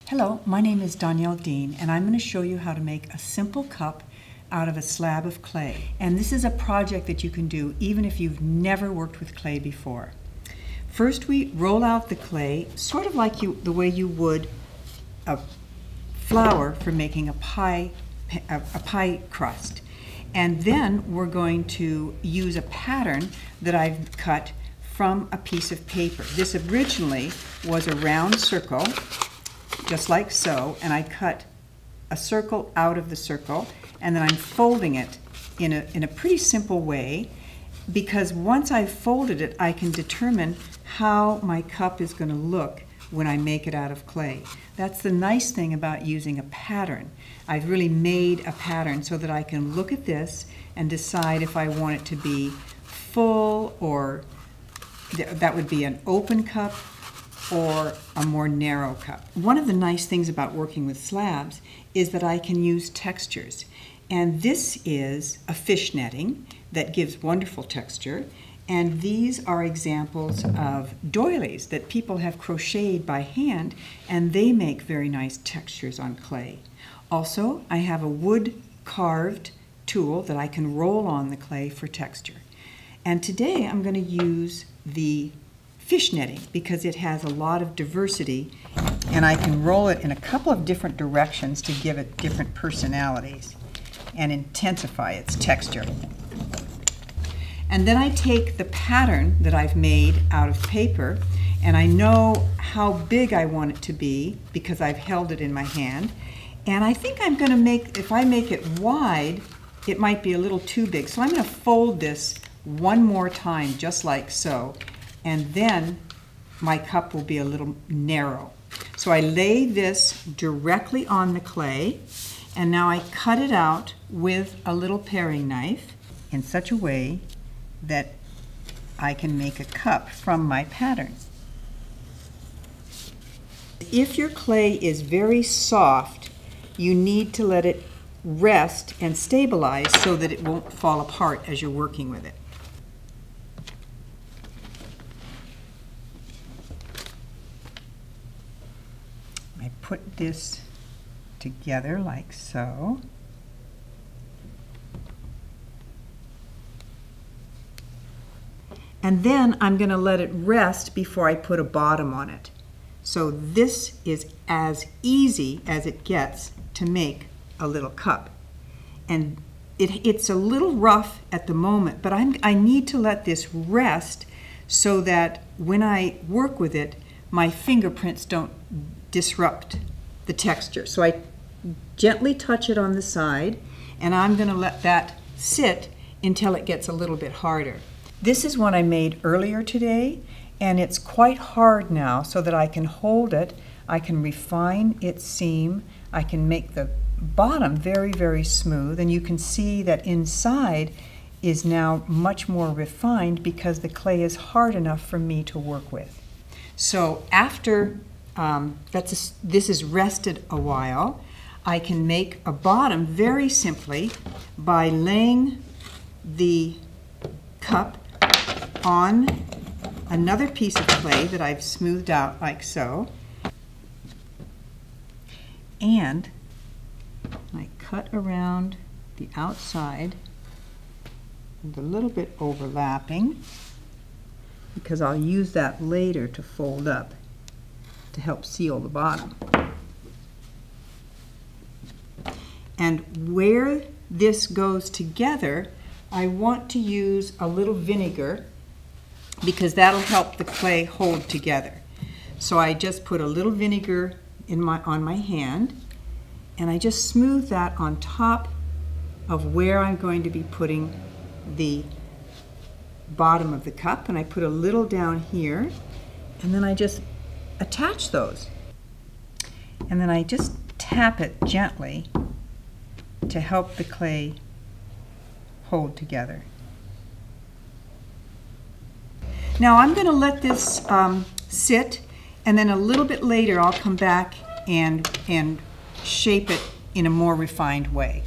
Hello, my name is Danyel Dean, and I'm going to show you how to make a simple cup out of a slab of clay. And this is a project that you can do even if you've never worked with clay before. First, we roll out the clay, sort of like the way you would a flour for making a pie crust. And then we're going to use a pattern that I've cut from a piece of paper. This originally was a round circle, just like so, and I cut a circle out of the circle, and then I'm folding it in a pretty simple way, because once I've folded it, I can determine how my cup is going to look when I make it out of clay. That's the nice thing about using a pattern. I've really made a pattern so that I can look at this and decide if I want it to be full, or that would be an open cup, or a more narrow cup. One of the nice things about working with slabs is that I can use textures. And this is a fish netting that gives wonderful texture. And these are examples of doilies that people have crocheted by hand, and they make very nice textures on clay. Also, I have a wood carved tool that I can roll on the clay for texture. And today I'm going to use the fish netting because it has a lot of diversity, and I can roll it in a couple of different directions to give it different personalities and intensify its texture. And then I take the pattern that I've made out of paper, and I know how big I want it to be because I've held it in my hand. And I think I'm going to make, if I make it wide, it might be a little too big. So I'm going to fold this one more time, just like so, and then my cup will be a little narrow. So I lay this directly on the clay, and now I cut it out with a little paring knife in such a way that I can make a cup from my pattern. If your clay is very soft, you need to let it rest and stabilize so that it won't fall apart as you're working with it. I put this together like so. And then I'm going to let it rest before I put a bottom on it. So this is as easy as it gets to make a little cup. And it's a little rough at the moment, but I need to let this rest so that when I work with it, my fingerprints don't disrupt the texture. So I gently touch it on the side, and I'm going to let that sit until it gets a little bit harder. This is one I made earlier today, and it's quite hard now, so that I can hold it, I can refine its seam, I can make the bottom very, very smooth, and you can see that inside is now much more refined because the clay is hard enough for me to work with. So after this is rested a while, I can make a bottom very simply by laying the cup on another piece of clay that I've smoothed out like so, and I cut around the outside with a little bit overlapping, because I'll use that later to fold up to help seal the bottom. And where this goes together, I want to use a little vinegar because that'll help the clay hold together. So I just put a little vinegar on my hand, and I just smooth that on top of where I'm going to be putting the bottom of the cup, and I put a little down here, and then I just attach those. And then I just tap it gently to help the clay hold together. Now I'm going to let this sit, and then a little bit later I'll come back and shape it in a more refined way.